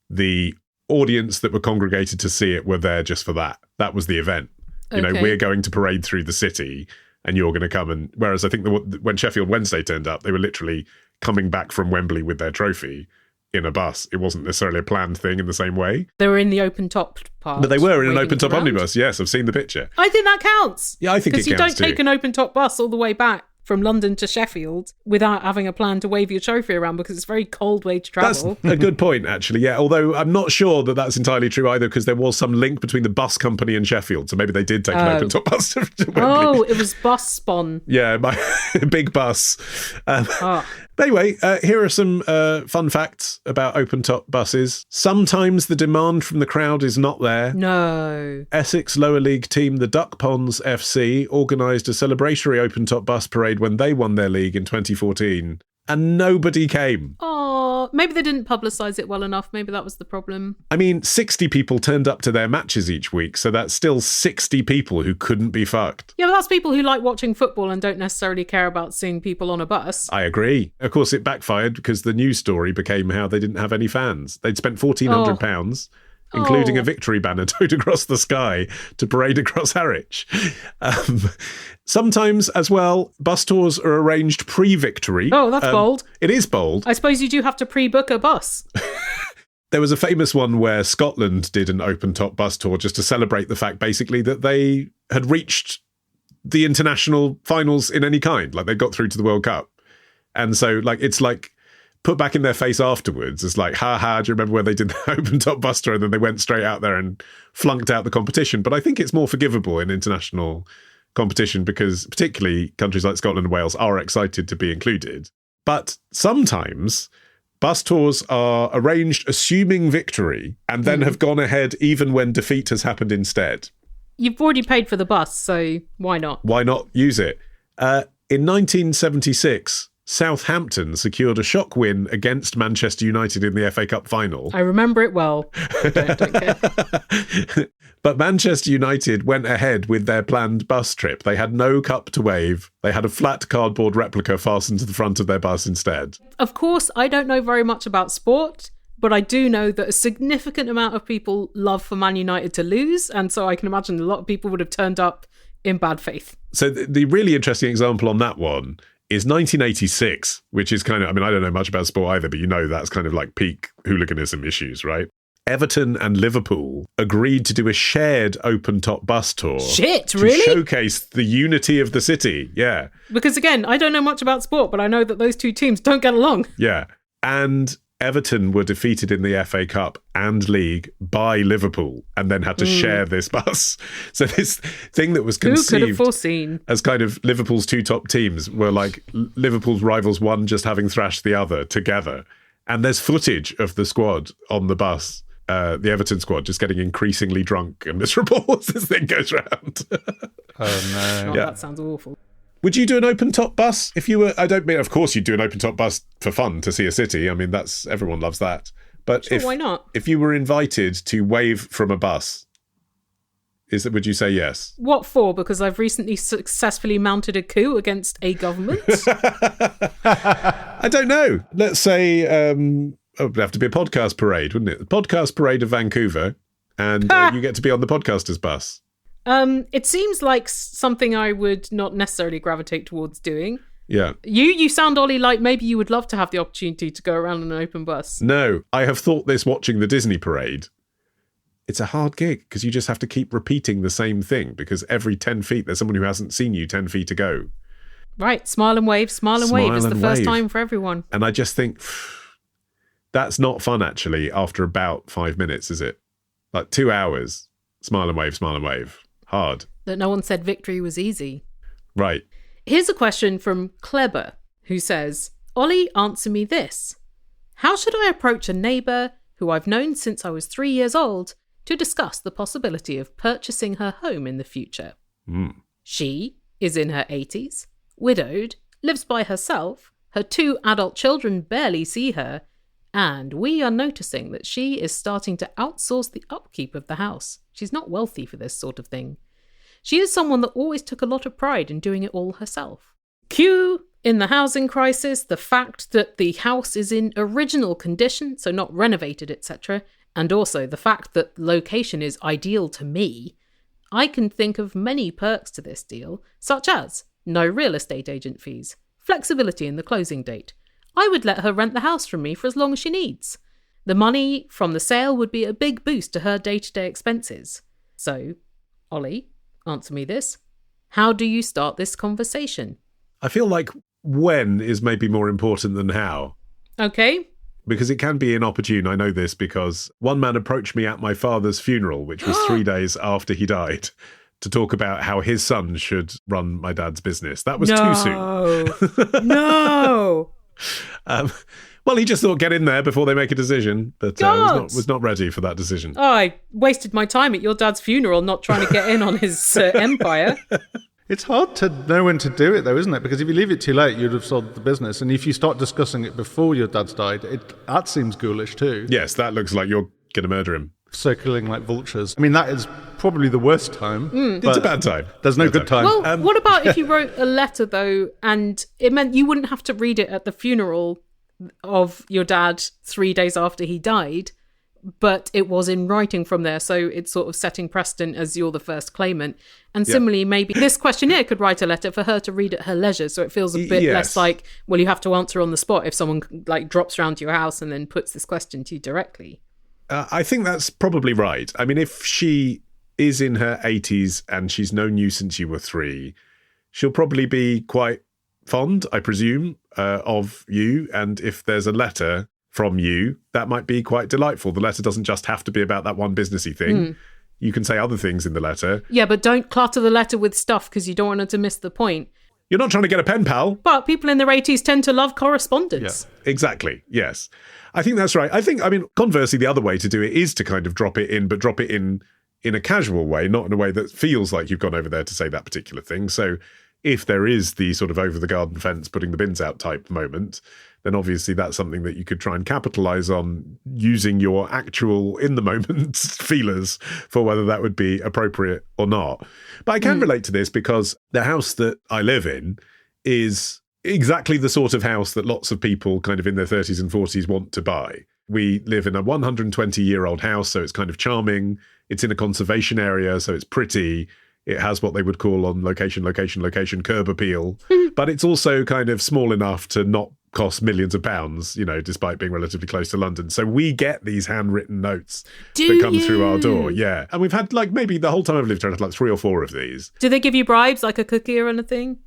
the audience that were congregated to see it were there just for that. That was the event. You know, we're going to parade through the city and you're going to come and... Whereas I think when Sheffield Wednesday turned up, they were literally coming back from Wembley with their trophy in a bus. It wasn't necessarily a planned thing in the same way. They were in the open-top part. But they were in an open-top omnibus, yes. I've seen the picture. I think that counts. Yeah, I think it counts too. Because you don't take an open-top bus all the way back from London to Sheffield without having a plan to wave your trophy around, because it's a very cold way to travel. That's a good point, actually, yeah. Although I'm not sure that that's entirely true either, because there was some link between the bus company and Sheffield, so maybe they did take an open-top bus to Wembley. Oh, it was bus spawn. Yeah, my big bus. But anyway, here are some fun facts about open-top buses. Sometimes the demand from the crowd is not there. No. Essex lower league team, the Duck Ponds FC, organised a celebratory open-top bus parade when they won their league in 2014. And nobody came. Oh, maybe they didn't publicise it well enough. Maybe that was the problem. I mean, 60 people turned up to their matches each week, so that's still 60 people who couldn't be fucked. Yeah, but that's people who like watching football and don't necessarily care about seeing people on a bus. I agree. Of course, it backfired because the news story became how they didn't have any fans. They'd spent £1,400, including a victory banner towed across the sky to parade across Harwich. Sometimes, as well, bus tours are arranged pre-victory. Oh, that's bold. It is bold. I suppose you do have to pre-book a bus. There was a famous one where Scotland did an open-top bus tour just to celebrate the fact, basically, that they had reached the international finals in any kind. Like, they got through to the World Cup. And so, it's put back in their face afterwards. It's like, ha, do you remember when they did the open-top bus tour and then they went straight out there and flunked out the competition? But I think it's more forgivable in international competition because particularly countries like Scotland and Wales are excited to be included. But sometimes bus tours are arranged assuming victory and then have gone ahead even when defeat has happened instead. You've already paid for the bus, so why not? Why not use it? In 1976... Southampton secured a shock win against Manchester United in the FA Cup final. I remember it well. Don't care. But Manchester United went ahead with their planned bus trip. They had no cup to wave. They had a flat cardboard replica fastened to the front of their bus instead. Of course, I don't know very much about sport, but I do know that a significant amount of people love for Man United to lose, and so I can imagine a lot of people would have turned up in bad faith. So the really interesting example on that one is 1986, which is kind of, I mean, I don't know much about sport either, but you know that's kind of like peak hooliganism issues, right? Everton and Liverpool agreed to do a shared open-top bus tour. Shit, really? To showcase the unity of the city, yeah. Because again, I don't know much about sport, but I know that those two teams don't get along. Yeah, and Everton were defeated in the FA Cup and League by Liverpool and then had to share this bus. So this thing that was conceived Who could have foreseen? As kind of Liverpool's two top teams were like Liverpool's rivals, one just having thrashed the other together. And there's footage of the squad on the bus, the Everton squad, just getting increasingly drunk and miserable as this thing goes round. Oh, no. Oh, yeah. That sounds awful. Would you do an open-top bus if you were... I don't mean, of course you'd do an open-top bus for fun to see a city. I mean, that's... everyone loves that. But Sure, why not? If you were invited to wave from a bus, would you say yes? What for? Because I've recently successfully mounted a coup against a government? I don't know. Let's say... it would have to be a podcast parade, wouldn't it? The podcast parade of Vancouver, and you get to be on the podcasters bus. It seems like something I would not necessarily gravitate towards doing. Yeah. You sound, Ollie, like maybe you would love to have the opportunity to go around on an open bus. No, I have thought this watching the Disney parade. It's a hard gig because you just have to keep repeating the same thing because every 10 feet there's someone who hasn't seen you 10 feet ago. Right, smile and wave. Smile and wave is the first time for everyone. And I just think that's not fun actually after about 5 minutes, is it? Like 2 hours, smile and wave. Hard. That no one said victory was easy. Right. Here's a question from Kleber, who says, Ollie, answer me this. How should I approach a neighbour who I've known since I was 3 years old to discuss the possibility of purchasing her home in the future? She is in her 80s, widowed, lives by herself, her 2 adult children barely see her, and we are noticing that she is starting to outsource the upkeep of the house. She's not wealthy for this sort of thing. She is someone that always took a lot of pride in doing it all herself. Q, in the housing crisis, the fact that the house is in original condition, so not renovated, etc., and also the fact that the location is ideal to me, I can think of many perks to this deal, such as no real estate agent fees, flexibility in the closing date. I would let her rent the house from me for as long as she needs. The money from the sale would be a big boost to her day-to-day expenses. So, Ollie, answer me this. How do you start this conversation? I feel like when is maybe more important than how. Okay. Because it can be inopportune. I know this because one man approached me at my father's funeral, which was 3 days after he died, to talk about how his son should run my dad's business. That was too soon. No! Well, he just thought get in there before they make a decision, but was not ready for that decision. Oh, I wasted my time at your dad's funeral not trying to get in on his empire. It's hard to know when to do it, though, isn't it? Because if you leave it too late, you'd have sold the business. And if you start discussing it before your dad's died, that seems ghoulish too. Yes, that looks like you're going to murder him. Circling like vultures. I mean, that is probably the worst time. It's a bad time. There's no good time. Well, what about if you wrote a letter, though, and it meant you wouldn't have to read it at the funeral of your dad 3 days after he died, but it was in writing from there, so it's sort of setting precedent as you're the first claimant. And similarly, maybe this questionnaire could write a letter for her to read at her leisure, so it feels a bit less like, well, you have to answer on the spot if someone like drops round to your house and then puts this question to you directly. I think that's probably right. I mean, if she is in her 80s and she's known you since you were 3, she'll probably be quite fond, I presume, of you. And if there's a letter from you, that might be quite delightful. The letter doesn't just have to be about that one businessy thing. You can say other things in the letter. Yeah, but don't clutter the letter with stuff because you don't want her to miss the point. You're not trying to get a pen pal. But people in their 80s tend to love correspondence. Yeah, exactly, yes. I think that's right. I mean, conversely, the other way to do it is to kind of drop it in, but drop it in a casual way, not in a way that feels like you've gone over there to say that particular thing. So if there is the sort of over the garden fence, putting the bins out type moment, then obviously that's something that you could try and capitalize on using your actual in the moment feelers for whether that would be appropriate or not. But I can relate to this because the house that I live in is exactly the sort of house that lots of people kind of in their 30s and 40s want to buy. We live in a 120-year-old house, so it's kind of charming. It's in a conservation area, so it's pretty. It has what they would call on location, curb appeal. But it's also kind of small enough to not cost millions of pounds, you know, despite being relatively close to London. So we get these handwritten notes that come through our door. Yeah. And we've had like maybe the whole time I've lived here, I've had like 3 or 4 of these. Do they give you bribes, like a cookie or anything?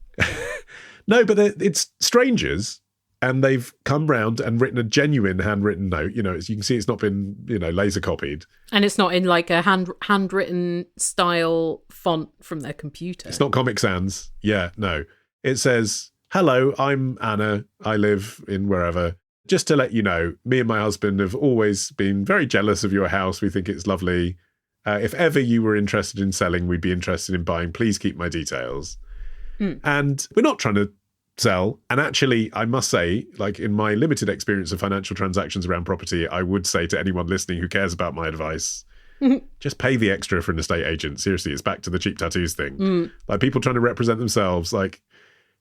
No, but it's strangers. And they've come round and written a genuine handwritten note. You know, as you can see, it's not been, you know, laser copied. And it's not in like a handwritten style font from their computer. It's not Comic Sans. Yeah, no. It says, "Hello, I'm Anna. I live in wherever. Just to let you know, me and my husband have always been very jealous of your house. We think it's lovely. If ever you were interested in selling, we'd be interested in buying. Please keep my details." And we're not trying to sell. And actually, I must say, like in my limited experience of financial transactions around property, I would say to anyone listening who cares about my advice, just pay the extra for an estate agent. Seriously, it's back to the cheap tattoos thing. Like people trying to represent themselves, like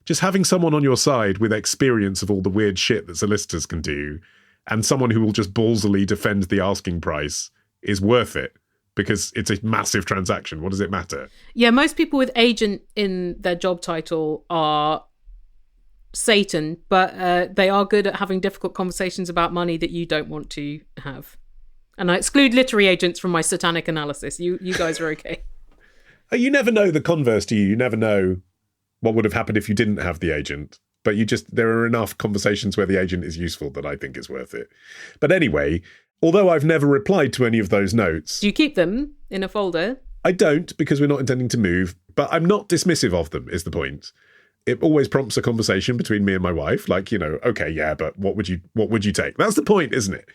just having someone on your side with experience of all the weird shit that solicitors can do and someone who will just ballsily defend the asking price is worth it because it's a massive transaction. What does it matter? Yeah, most people with agent in their job title are Satan, but they are good at having difficult conversations about money that you don't want to have. And I exclude literary agents from my satanic analysis. You guys are okay. You never know the converse, do you? You never know what would have happened if you didn't have the agent. But there are enough conversations where the agent is useful that I think it's worth it. But anyway, although I've never replied to any of those notes. Do you keep them in a folder? I don't, because we're not intending to move. But I'm not dismissive of them, is the point. It always prompts a conversation between me and my wife. Like, okay, yeah, but what would you take? That's the point, isn't it?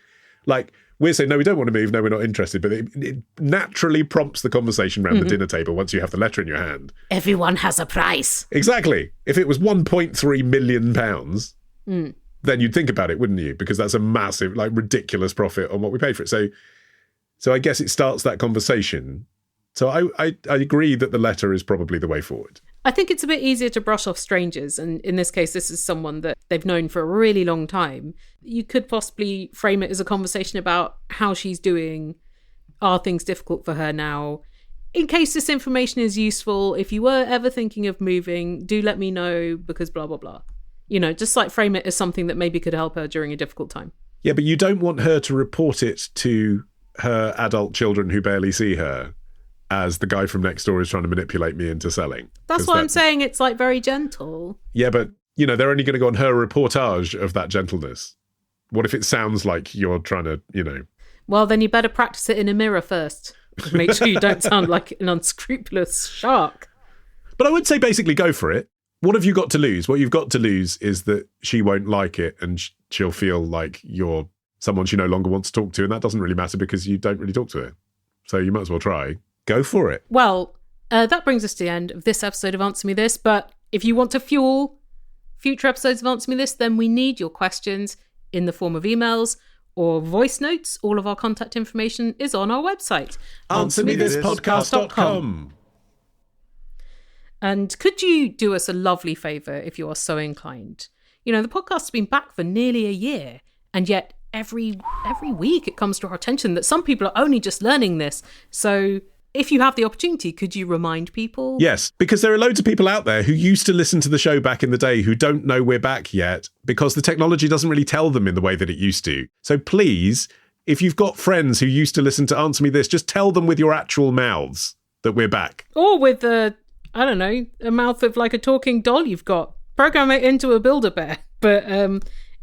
Like, we're saying, no, we don't want to move. No, we're not interested. But it naturally prompts the conversation around the dinner table once you have the letter in your hand. Everyone has a price. Exactly. If it was £1.3 million, then you'd think about it, wouldn't you? Because that's a massive, like, ridiculous profit on what we paid for it. So I guess it starts that conversation. So I agree that the letter is probably the way forward. I think it's a bit easier to brush off strangers. And in this case, this is someone that they've known for a really long time. You could possibly frame it as a conversation about how she's doing. Are things difficult for her now? In case this information is useful, if you were ever thinking of moving, do let me know because blah, blah, blah. Just like frame it as something that maybe could help her during a difficult time. Yeah, but you don't want her to report it to her adult children who barely see her as the guy from next door is trying to manipulate me into selling. That's why I'm saying it's like very gentle. Yeah, but, they're only going to go on her reportage of that gentleness. What if it sounds like you're trying to, Well, then you better practice it in a mirror first. Make sure you don't sound like an unscrupulous shark. But I would say basically go for it. What have you got to lose? What you've got to lose is that she won't like it and she'll feel like you're someone she no longer wants to talk to. And that doesn't really matter because you don't really talk to her. So you might as well try. Go for it. Well, that brings us to the end of this episode of Answer Me This. But if you want to fuel future episodes of Answer Me This, then we need your questions in the form of emails or voice notes. All of our contact information is on our website. AnswerMeThisPodcast.com. And could you do us a lovely favour if you are so inclined? The podcast has been back for nearly a year, and yet every week it comes to our attention that some people are only just learning this. So if you have the opportunity, could you remind people? Yes, because there are loads of people out there who used to listen to the show back in the day who don't know we're back yet because the technology doesn't really tell them in the way that it used to. So please, if you've got friends who used to listen to Answer Me This, just tell them with your actual mouths that we're back. Or with a mouth of like a talking doll you've got. Program it into a Build-A-Bear. But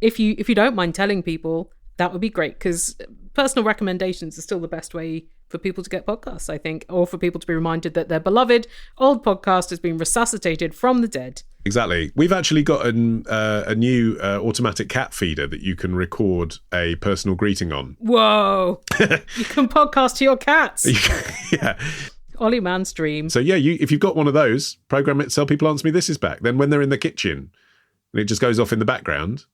if you don't mind telling people, that would be great, because personal recommendations are still the best way for people to get podcasts, I think, or for people to be reminded that their beloved old podcast has been resuscitated from the dead. Exactly. We've actually got a new automatic cat feeder that you can record a personal greeting on. Whoa! You can podcast to your cats. Yeah. Ollie Man's dream. So yeah, if you've got one of those, program it, tell people Answer Me This is back. Then when they're in the kitchen and it just goes off in the background,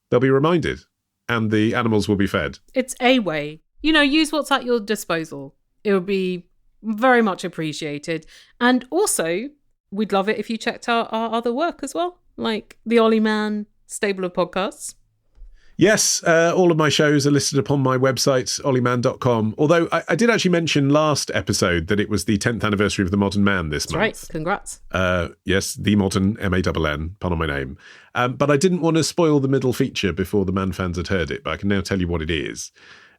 they'll be reminded and the animals will be fed. It's a way. Use what's at your disposal. It would be very much appreciated. And also, we'd love it if you checked out our other work as well, like the Ollie Man stable of podcasts. Yes, all of my shows are listed upon my website, ollieman.com. Although I did actually mention last episode that it was the 10th anniversary of The Modern Man this month. Right, congrats. Yes, The Modern, M-A-N-N, pun on my name. But I didn't want to spoil the middle feature before the Man fans had heard it, but I can now tell you what it is.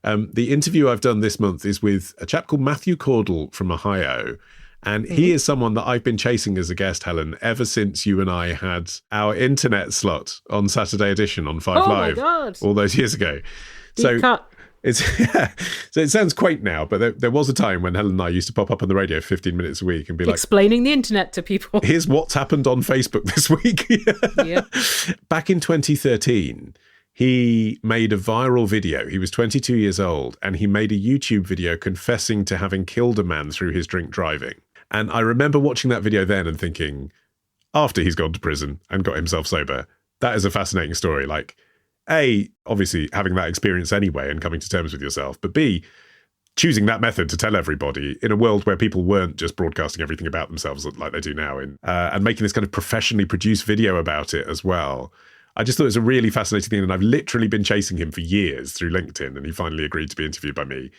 The interview I've done this month is with a chap called Matthew Caudle from Ohio. And he is someone that I've been chasing as a guest, Helen, ever since you and I had our internet slot on Saturday Edition on 5 Live all those years ago. Deep cut. So it sounds quaint now, but there was a time when Helen and I used to pop up on the radio for 15 minutes a week and be like, explaining the internet to people. Here's what's happened on Facebook this week. Yeah. Back in 2013, he made a viral video. He was 22 years old, and he made a YouTube video confessing to having killed a man through his drink driving. And I remember watching that video then and thinking, after he's gone to prison and got himself sober. That is a fascinating story. Like, A, obviously having that experience anyway and coming to terms with yourself, but B, choosing that method to tell everybody in a world where people weren't just broadcasting everything about themselves like they do now, and making this kind of professionally produced video about it as well. I just thought it was a really fascinating thing, and I've literally been chasing him for years through LinkedIn, and he finally agreed to be interviewed by me.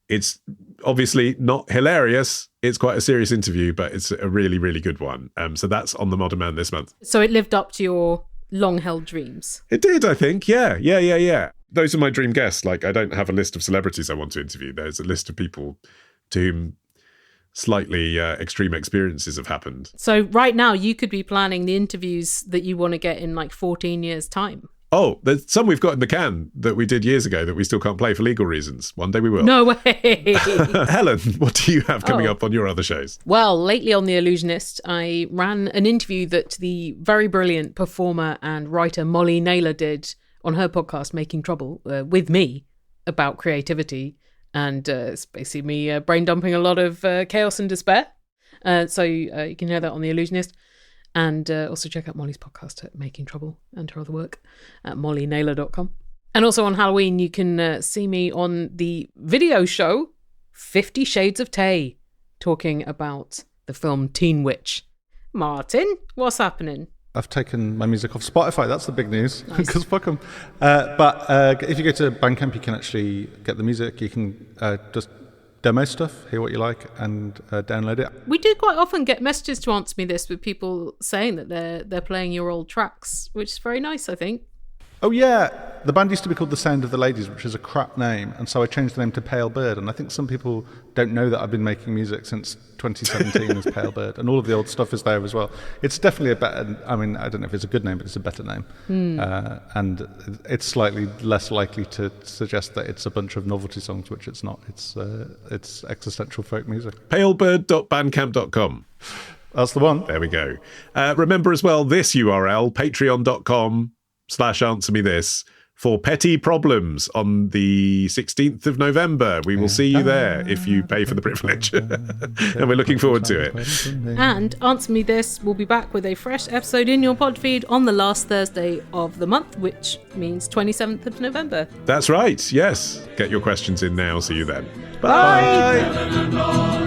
It's obviously not hilarious. It's quite a serious interview, but it's a really, really good one. So that's on The Modern Man this month. So it lived up to your long-held dreams. It did, I think. Yeah. Those are my dream guests. Like, I don't have a list of celebrities I want to interview. There's a list of people to whom slightly extreme experiences have happened. So right now you could be planning the interviews that you want to get in like 14 years' time. Oh, there's some we've got in the can that we did years ago that we still can't play for legal reasons. One day we will. No way. Helen, what do you have coming up on your other shows? Well, lately on The Illusionist, I ran an interview that the very brilliant performer and writer Molly Naylor did on her podcast, Making Trouble, with me about creativity. And it's basically me brain dumping a lot of chaos and despair. So you can hear that on The Illusionist. And also check out Molly's podcast at Making Trouble and her other work at mollynaylor.com. And also on Halloween, you can see me on the video show 50 Shades of Tay, talking about the film Teen Witch. Martin, what's happening? I've taken my music off Spotify. That's the big news, because Nice. fuck them. But if you go to Bandcamp, you can actually get the music. You can just demo stuff, hear what you like, and download it. We do quite often get messages to Answer Me This with people saying that they're playing your old tracks, which is very nice, I think. Oh yeah, the band used to be called The Sound of the Ladies, which is a crap name, and so I changed the name to Pale Bird, and I think some people don't know that I've been making music since 2017 as Pale Bird, and all of the old stuff is there as well. It's definitely a better, I mean, I don't know if it's a good name, but it's a better name. And it's slightly less likely to suggest that it's a bunch of novelty songs, which it's not. It's existential folk music. Palebird.bandcamp.com. That's the one. There we go. Remember as well this URL, patreon.com/answer me this, for petty problems on the 16th of November. We will see you there if you pay for the privilege. And we're looking forward to it. And Answer Me This will be back with a fresh episode in your pod feed on the last Thursday of the month, which means 27th of November. That's right, yes. Get your questions in now. See you then. Bye.